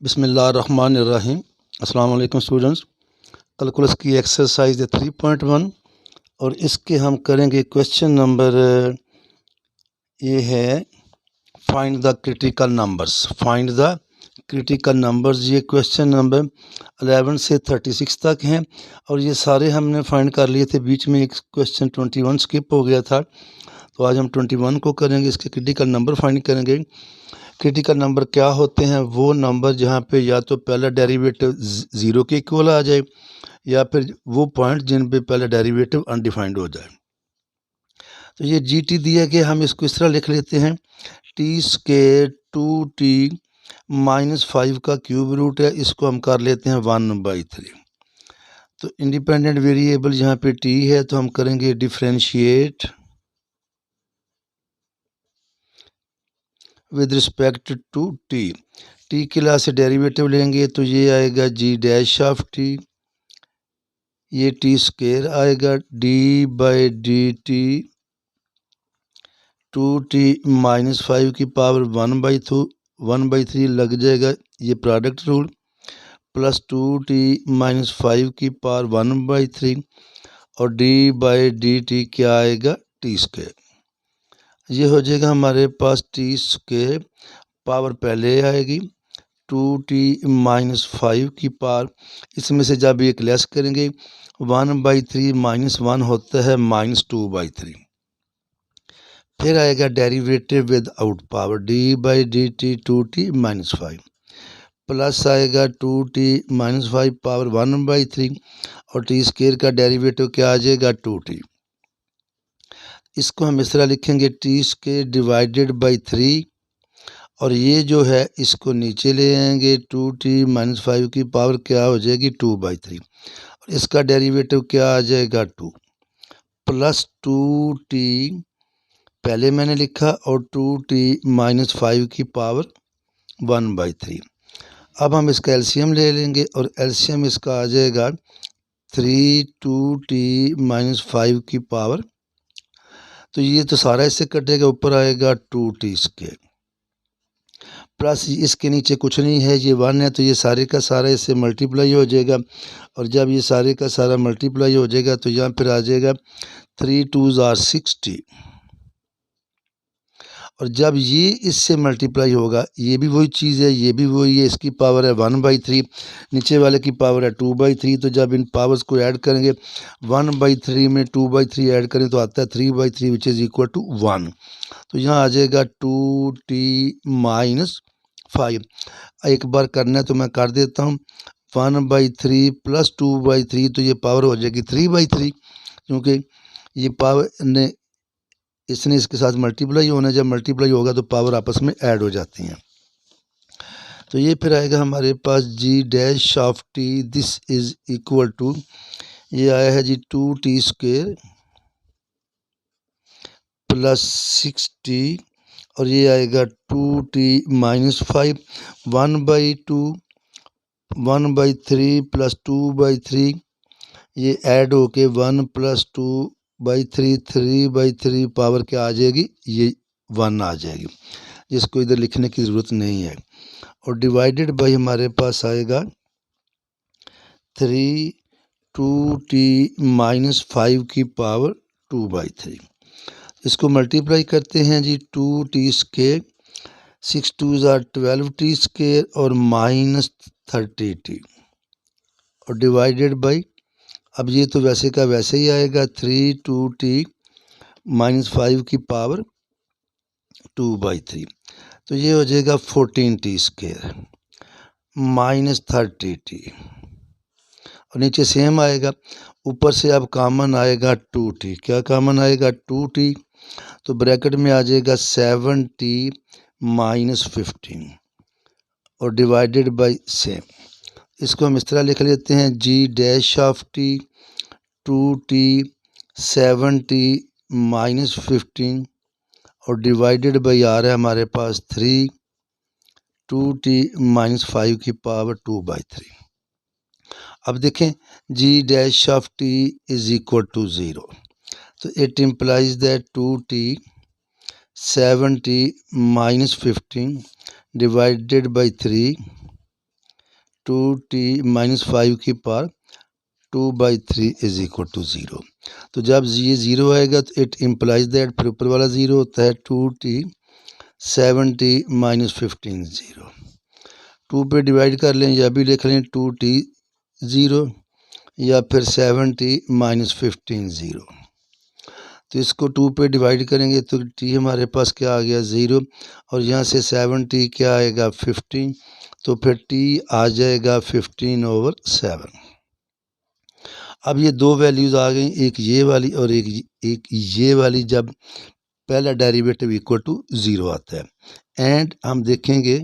बिस्मिल्लाहिर्रहमानिर्रहीम। अस्सलाम वालेकुम स्टूडेंट्स। कैलकुलस की एक्सरसाइज 3.1 और इसके हम करेंगे क्वेश्चन नंबर ये है find the critical numbers. Find the critical numbers, ये क्वेश्चन नंबर 11 से 36 तक हैं और ये सारे हमने फाइंड कर लिए थे। बीच में एक क्वेश्चन 21 स्किप हो गया था, तो आज हम 21 को करेंगे। इसके क्रिटिकल नंबर फाइंड करेंगे। क्रिटिकल नंबर क्या होते हैं? वो नंबर जहाँ पे या तो पहला डेरिवेटिव ज़ीरो के इक्वल आ जाए या फिर वो पॉइंट जिन पे पहला डेरिवेटिव अनडिफाइंड हो जाए। तो ये जी टी दिया गया, हम इसको इस तरह लिख लेते हैं टी स्केयर 2t माइनस 5 का क्यूब रूट है, इसको हम कर लेते हैं 1/3। तो इंडिपेंडेंट वेरिएबल यहाँ पे टी है, तो हम करेंगे differentiate with respect to T. T के लास्ट से डेरिवेटिव लेंगे तो ये आएगा जी डैश ऑफ टी, ये टी स्केयर आएगा D by D T 2t minus 5 की पावर 1/3 लग जाएगा, ये product rule, plus 2t minus 5 की पावर 1/3 और डी बाई डी टी क्या आएगा? T square. ये हो जाएगा हमारे पास टी स्केयर, पावर पहले आएगी 2t माइनस 5 की पावर, इसमें से जब एक लेस करेंगे 1/3 माइनस 1 होता है -2/3। फिर आएगा derivative without power D by D T 2t minus 5, plus आएगा 2t माइनस 5 पावर 1/3 और टी स्केयर का डेरिवेटिव क्या आ जाएगा? 2t। इसको हम इस तरह लिखेंगे टी स्केयर डिवाइडेड बाई 3 और ये जो है इसको नीचे ले आएंगे 2t माइनस 5 की पावर क्या हो जाएगी? 2/3 और इसका डेरिवेटिव क्या आ जाएगा? 2 प्लस 2t पहले मैंने लिखा और 2t माइनस 5 की पावर 1/3। अब हम इसका एलसीएम ले लेंगे और एलसीएम इसका आ जाएगा 3 2t माइनस 5 की पावर, तो ये तो सारा इससे कटेगा, ऊपर आएगा 2t स्केयर, प्लस इसके नीचे कुछ नहीं है, ये 1 है तो ये सारे का सारा इससे मल्टीप्लाई हो जाएगा और जब ये सारे का सारा मल्टीप्लाई हो जाएगा तो यहाँ पर आ जाएगा 3 2s are 60 और जब ये इससे मल्टीप्लाई होगा, ये भी वही चीज़ है, ये भी वही है, इसकी पावर है 1/3, नीचे वाले की पावर है 2/3, तो जब इन पावर्स को ऐड करेंगे 1/3 में 2/3 ऐड करें तो आता है 3/3 विच इज़ इक्वल टू 1। तो यहाँ आ जाएगा 2t माइनस 5। एक बार करना है तो मैं कर देता हूँ 1/3 प्लस 2/3, तो ये पावर हो जाएगी 3/3, क्योंकि ये पावर ने इसने इसके साथ मल्टीप्लाई होना है, जब मल्टीप्लाई होगा तो पावर आपस में ऐड हो जाती हैं। तो ये फिर आएगा हमारे पास g dash of t, this is equal to, ये आया है जी 2t स्क्वेयर प्लस 6t और ये आएगा 2t माइनस 5 1/2 1/3 प्लस 2/3, ये ऐड होके 1 प्लस 2/3 3/3 पावर क्या आ जाएगी? ये 1 आ जाएगी, जिसको इधर लिखने की ज़रूरत नहीं है। और डिवाइडेड बाई हमारे पास आएगा 3 2t माइनस 5 की पावर 2/3। इसको मल्टीप्लाई करते हैं जी 2t square 6 2s are 12t square और माइनस 30t और डिवाइडेड बाई, अब ये तो वैसे का वैसे ही आएगा 3 2t माइनस 5 की पावर 2/3, तो ये हो जाएगा 14t स्केयर माइनस 30t और नीचे सेम आएगा, ऊपर से अब कॉमन आएगा 2t। क्या कॉमन आएगा? 2t, तो ब्रैकेट में आ जाएगा 7t माइनस 15 और डिवाइडेड बाई सेम। इसको हम इस तरह लिख लेते हैं G dash of T 2t 7t minus 15 और डिवाइडेड बाई आ रहा है हमारे पास 3 2t माइनस 5 की पावर 2/3। अब देखें G dash of T is equal to 0, तो it implies that 2t 7t minus 15 divided by 3 2t-5 की पावर 2/3 इज इक्वल टू 0। तो जब ये 0 आएगा तो इट इम्प्लाइज दैट, फिर ऊपर वाला 0 होता है 2t 7t-15 0। 2 पे डिवाइड कर लें या भी लिख लें 2t 0 या फिर 7t-15 0। तो इसको 2 पे डिवाइड करेंगे तो t हमारे पास क्या आ गया 0, और यहाँ से 7t क्या आएगा 15, तो फिर t आ जाएगा 15/7। अब ये दो वैल्यूज़ आ गई, एक ये वाली और एक ये वाली, जब पहला डेरिवेटिव इक्वल टू 0 आता है। एंड हम देखेंगे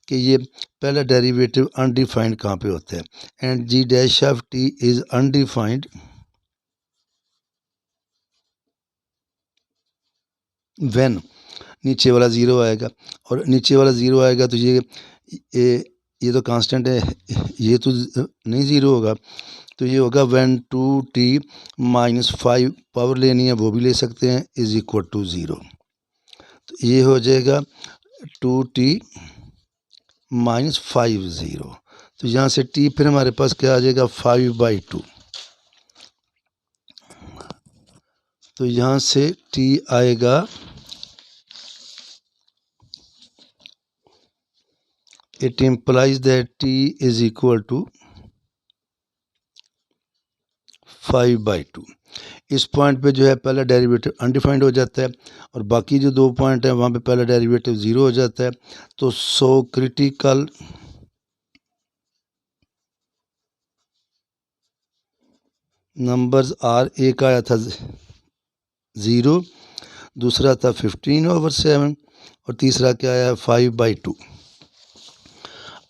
कि ये पहला डेरिवेटिव अनडिफाइंड कहाँ पे होता है। And G dash of T is undefined when, नीचे वाला 0 आएगा, और नीचे वाला 0 आएगा तो ये तो कांस्टेंट है, ये तो नहीं 0 होगा, तो ये होगा व्हेन 2t-5 पावर लेनी है वो भी ले सकते हैं इज इक्वल टू 0। तो ये हो जाएगा 2t-5 0। तो यहाँ से t फिर हमारे पास क्या आ जाएगा 5/2। तो यहाँ से t आएगा, it implies that t is equal to 5/2। इस पॉइंट पे जो है पहला डेरिवेटिव अनडिफाइंड हो जाता है, और बाकी जो दो पॉइंट हैं वहाँ पे पहला डेरिवेटिव 0 हो जाता है। तो सो क्रिटिकल नंबर्स आर, एक आया था 0, दूसरा था 15/7, और तीसरा क्या आया 5/2।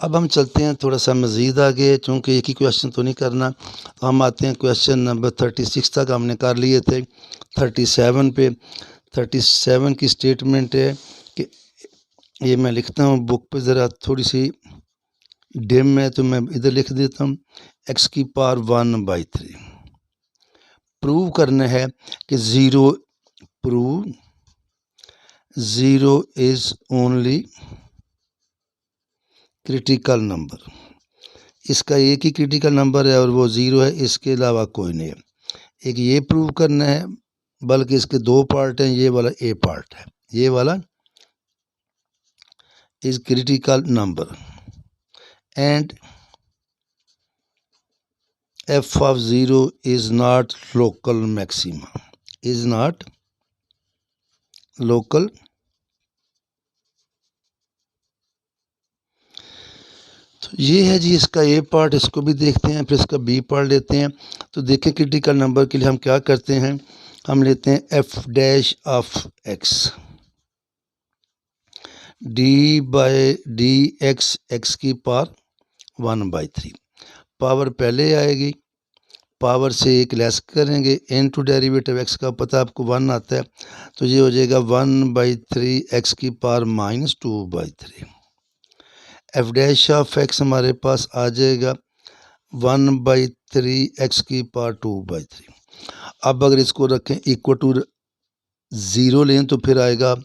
अब हम चलते हैं थोड़ा सा मज़ीद आगे, चूँकि एक ही क्वेश्चन तो नहीं करना, तो हम आते हैं क्वेश्चन नंबर 36 तक हमने कर लिए थे। 37 पे 37 की स्टेटमेंट है कि ये मैं लिखता हूँ बुक पे, ज़रा थोड़ी सी डिम है तो मैं इधर लिख देता हूँ। x की पावर 1/3 प्रूव करना है कि prove 0 is only critical number. इसका एक ही क्रिटिकल नंबर है और वो 0 है, इसके अलावा कोई नहीं है। एक ये प्रूव करना है, बल्कि इसके दो पार्ट हैं, ये वाला ए पार्ट है, ये वाला is critical number and f of 0 is not local maxima, is not local तो ये है जी इसका ए पार्ट, इसको भी देखते हैं, फिर इसका बी पार्ट लेते हैं। तो देखें क्रिटिकल नंबर के लिए हम क्या करते हैं, हम लेते हैं f dash of x d/dx x की पावर 1/3। पावर पहले आएगी, पावर से एक लेस करेंगे, इनटू डेरिवेटिव x का पता आपको 1 आता है, तो ये हो जाएगा 1/3 x की power -2/3। F dash of x हमारे पास आ जाएगा 1/3 x की पावर 2/3। अब अगर इसको रखें इक्वल टू 0 लें तो फिर आएगा,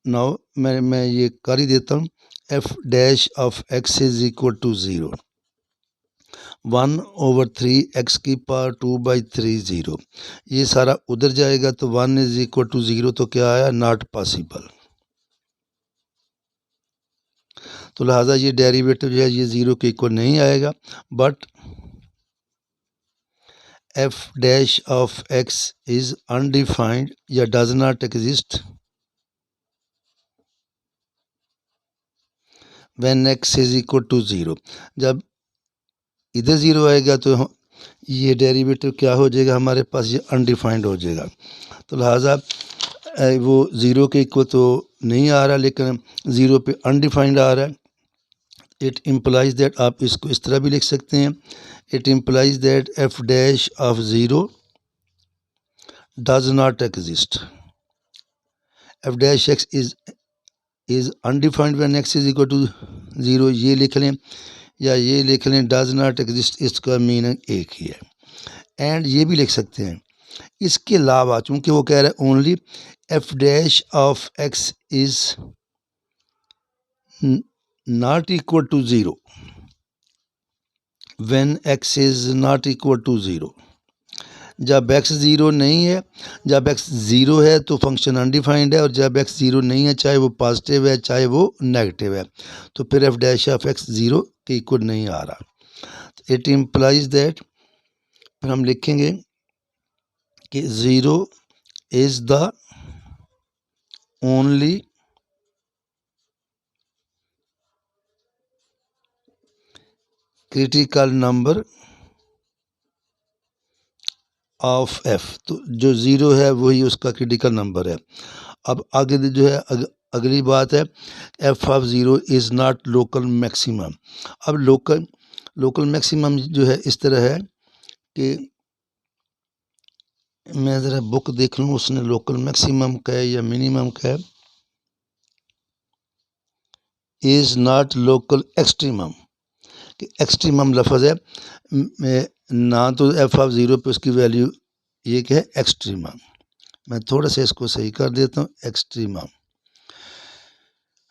नाउ मैं ये कर ही देता हूँ, F dash of x is equal to 0, 1/3 x की पावर 2/3 0। ये सारा उधर जाएगा तो 1 इज इक्वल टू 0, तो क्या आया नॉट पॉसिबल। तो लिहाजा ये डेरिवेटिव जो है ये 0 के इक्वल नहीं आएगा। But f dash of x is undefined या does not exist when x is equal to 0। जब इधर 0 आएगा तो ये डेरिवेटिव क्या हो जाएगा हमारे पास, ये अनडिफाइंड हो जाएगा। तो लिहाजा वो 0 के इक्वल तो नहीं आ रहा, लेकिन 0 पे अनडिफाइंड आ रहा है। इट इम्प्लाइज दैट, आप इसको इस तरह भी लिख सकते हैं, it implies that f dash of 0 does not exist, f dash x is undefined when x is equal to 0, ये लिख लें या ये लिख लें डज नॉट एग्जिस्ट, इसका मीनिंग एक ही है। एंड ये भी लिख सकते हैं, इसके अलावा चूँकि वो कह रहा है only f dash of x is not equal to 0, when x is not equal to 0, जब x 0 नहीं है, जब x 0 है तो फंक्शन अनडिफाइंड है, और जब x 0 नहीं है, चाहे वो पॉजिटिव है चाहे वो नेगेटिव है, तो फिर f डैश ऑफ x 0 के इक्वल नहीं आ रहा। इट इम्प्लाइज दैट, फिर हम लिखेंगे कि 0 is the only critical number of f, तो जो 0 है वही उसका क्रिटिकल नंबर है। अब आगे जो है अगली बात है, f of 0 is not local maximum. अब लोकल मैक्सिमम जो है इस तरह है कि मैं ज़रा बुक देख लूँ उसने लोकल मैक्सिमम का है या मिनिमम का है। इज़ नॉट लोकल एक्सट्रीमम, कि एक्सट्रीमम लफ्ज़ है ना, तो f ऑफ 0 पे उसकी वैल्यू ये क्या है, एक्सट्रीमम। मैं थोड़ा सा इसको सही कर देता हूँ, एक्सट्रीमम।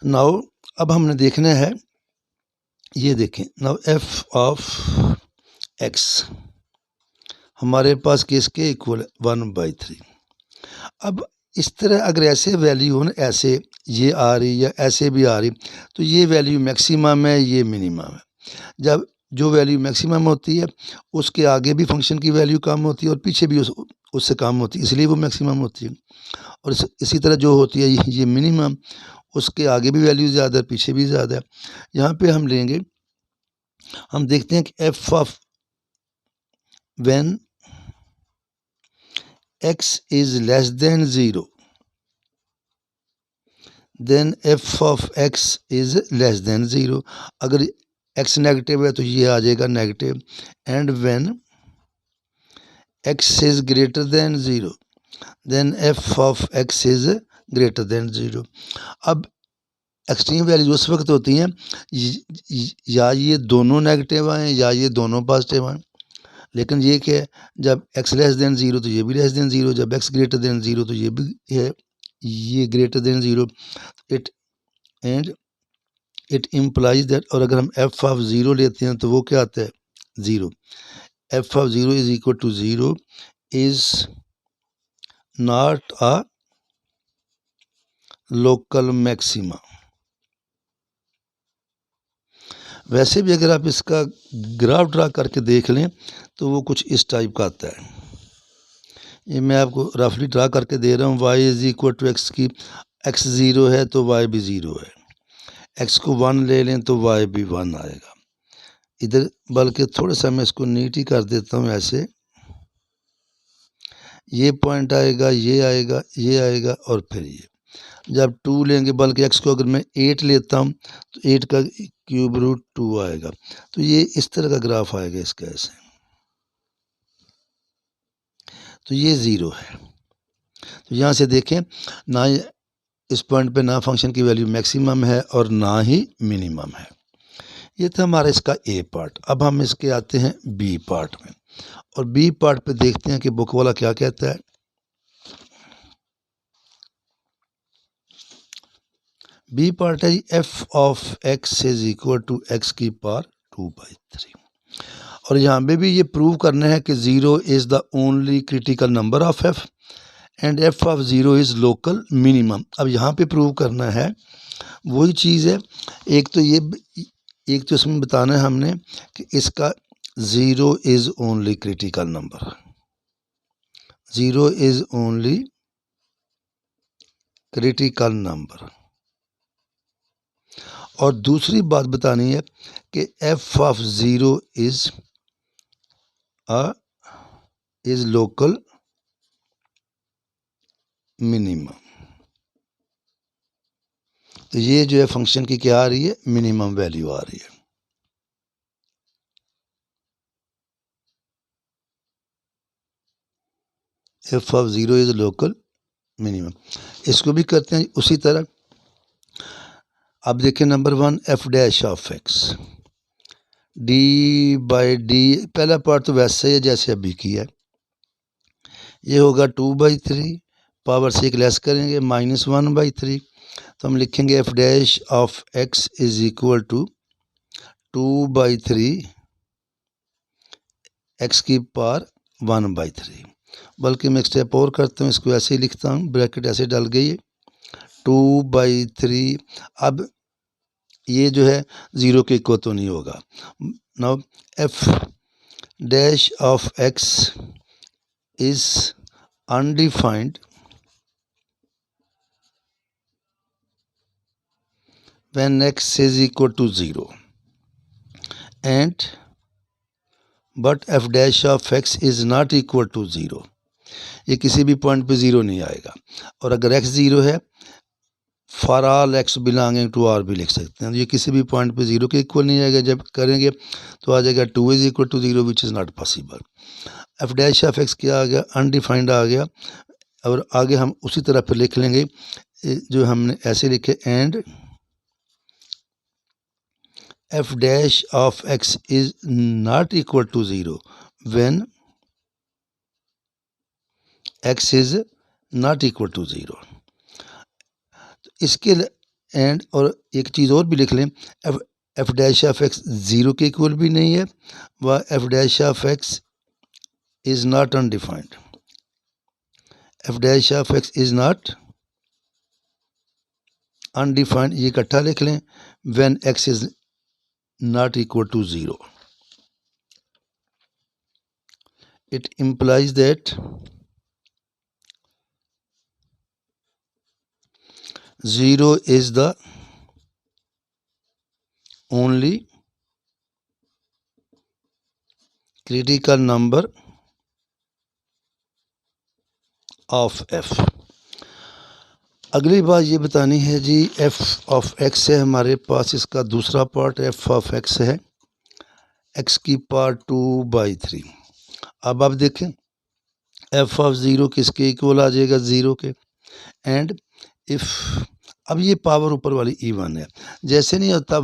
नाउ अब हमने देखना है, ये देखें, नाउ f ऑफ x हमारे पास किसके इक्वल है, 1/3। अब इस तरह अगर ऐसे वैल्यू हो ना, ऐसे ये आ रही या ऐसे भी आ रही, तो ये वैल्यू मैक्सिमम है, ये मिनिमम है। जब जो वैल्यू मैक्सिमम होती है उसके आगे भी फंक्शन की वैल्यू कम होती है और पीछे भी उससे कम होती है, इसलिए वो मैक्सिमम होती है। और इसी तरह जो होती है ये मिनिमम, उसके आगे भी वैल्यू ज़्यादा है, पीछे भी ज़्यादा है। यहाँ पे हम लेंगे, हम देखते हैं कि f of when x is less than 0, then f of x is less than 0। अगर x नेगेटिव है तो ये आ जाएगा negative. And when x is greater than 0, then f of x is greater than 0। अब एक्सट्रीम वैल्यूज उस वक्त होती हैं या ये दोनों नेगेटिव आएँ या ये दोनों पॉजिटिव आएँ। लेकिन ये क्या है, जब x लेस देन 0 तो ये भी लेस देन 0, जब x ग्रेटर देन 0 तो ये भी है, ये greater than 0। It implies that, और अगर हम f ऑफ 0 लेते हैं तो वो क्या आता है, 0। f of 0 is equal to 0 is not a local maxima. वैसे भी अगर आप इसका ग्राफ ड्रा करके देख लें तो वो कुछ इस टाइप का आता है। ये मैं आपको रफली ड्रा करके दे रहा हूँ। y is equal to X की, x 0 है तो y भी 0 है, x को 1 ले लें तो y भी 1 आएगा इधर। बल्कि थोड़ा सा मैं इसको नीट ही कर देता हूँ, ऐसे ये पॉइंट आएगा, ये आएगा, ये आएगा, और फिर ये जब 2 लेंगे, बल्कि x को अगर मैं 8 लेता हूँ तो 8 का क्यूब रूट 2 आएगा। तो ये इस तरह का ग्राफ आएगा इसका ऐसे, तो ये 0 है। तो यहाँ से देखें ना, इस पॉइंट पे ना फंक्शन की वैल्यू मैक्सिमम है और ना ही मिनिमम है। ये था हमारा इसका ए पार्ट। अब हम इसके आते हैं बी पार्ट में, और बी पार्ट पे देखते हैं कि बुक वाला क्या कहता है। बी पार्ट है f of x is equal to x की पावर 2/3। और यहाँ पे भी ये प्रूव करना है कि 0 is the only critical number of f and f of 0 is local minimum. अब यहाँ पे प्रूव करना है वही चीज़ है। एक तो इसमें बताना है हमने कि इसका 0 is only critical number, 0 is only critical number. और दूसरी बात बतानी है कि f of 0 is local minimum. तो ये जो है फंक्शन की क्या आ रही है, मिनिमम वैल्यू आ रही है। f of 0 is local minimum. इसको भी करते हैं उसी तरह। अब देखिए number 1, f dash of x d/d। पहला पार्ट तो वैसे ही है जैसे अभी किया है। ये होगा 2/3, पावर से एक लेस करेंगे -1/3, तो हम लिखेंगे F dash of X is equal to 2/3 X की पावर 1/3। बल्कि मैं एक स्टेप और करता हूँ, इसको ऐसे ही लिखता हूँ, ब्रैकेट ऐसे डल गई है 2/3। अब ये जो है 0 के इक्वल तो नहीं होगा। Now F dash of X is undefined when x is equal to 0 and but f dash of x is not equal to 0। ये किसी भी पॉइंट पे 0 नहीं आएगा। और अगर x 0 है, for all x belonging to r भी लिख सकते हैं। ये किसी भी पॉइंट पे 0 के इक्वल नहीं आएगा। जब करेंगे तो आ जाएगा 2 is equal to 0 which is not possible. F dash of X क्या आ गया, अनडिफाइंड आ गया। और आगे हम उसी तरह फिर लिख लेंगे जो हमने ऐसे लिखे, and f dash of x is not equal to 0 when x is not equal to 0। इसके एंड और एक चीज़ और भी लिख लें, f dash of x 0 के इक्वल भी नहीं है, व f dash of x is not undefined। f dash of x is not undefined ये इकट्ठा लिख लें, when x is not equal to 0। It implies that 0 is the only critical number of f। अगली बात ये बतानी है जी, f ऑफ x है हमारे पास, इसका दूसरा पार्ट f ऑफ x है x की पावर 2/3। अब आप देखें f ऑफ 0 किसके इक्वल आ जाएगा, 0 के। एंड इफ़ अब ये पावर ऊपर वाली इवन है, जैसे नहीं होता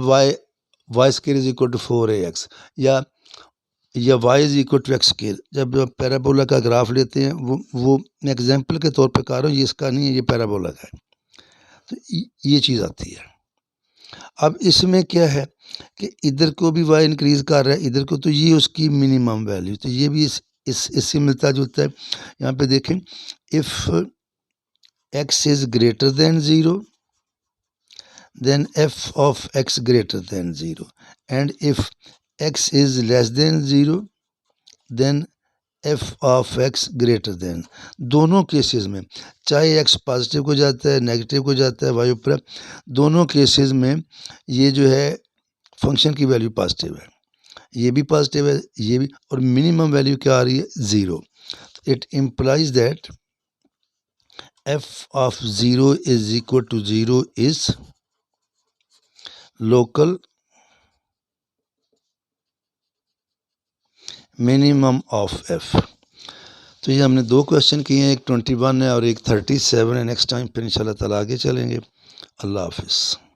y square is equal to 4ax या y is equal to X square. जब पैराबोला का ग्राफ लेते हैं, वो मैं एग्जाम्पल के तौर पे कह रहा हूँ, ये इसका नहीं है, ये पैराबोला का है, तो ये चीज़ आती है। अब इसमें क्या है कि इधर को भी y इंक्रीज़ कर रहा है, इधर को, तो ये उसकी मिनिमम वैल्यू, तो ये भी इससे मिलता जुलता है। यहाँ पे देखें, if x is greater than 0 then f of x greater than 0 and if x is less than 0 then f of x greater than। दोनों केसेस में चाहे x पॉजिटिव को जाता है, नेगेटिव को जाता है, y ऊपर, दोनों केसेस में ये जो है फंक्शन की वैल्यू पॉजिटिव है, ये भी पॉजिटिव है, ये भी, और मिनिमम वैल्यू क्या आ रही है, 0। It implies that f of 0 is equal to 0 is local minimum of f। तो ये हमने 2 क्वेश्चन किए हैं, एक 21 है और एक 37 है। नेक्स्ट टाइम फिर इंशाल्लाह ताला आगे चलेंगे। अल्लाह हाफिज़।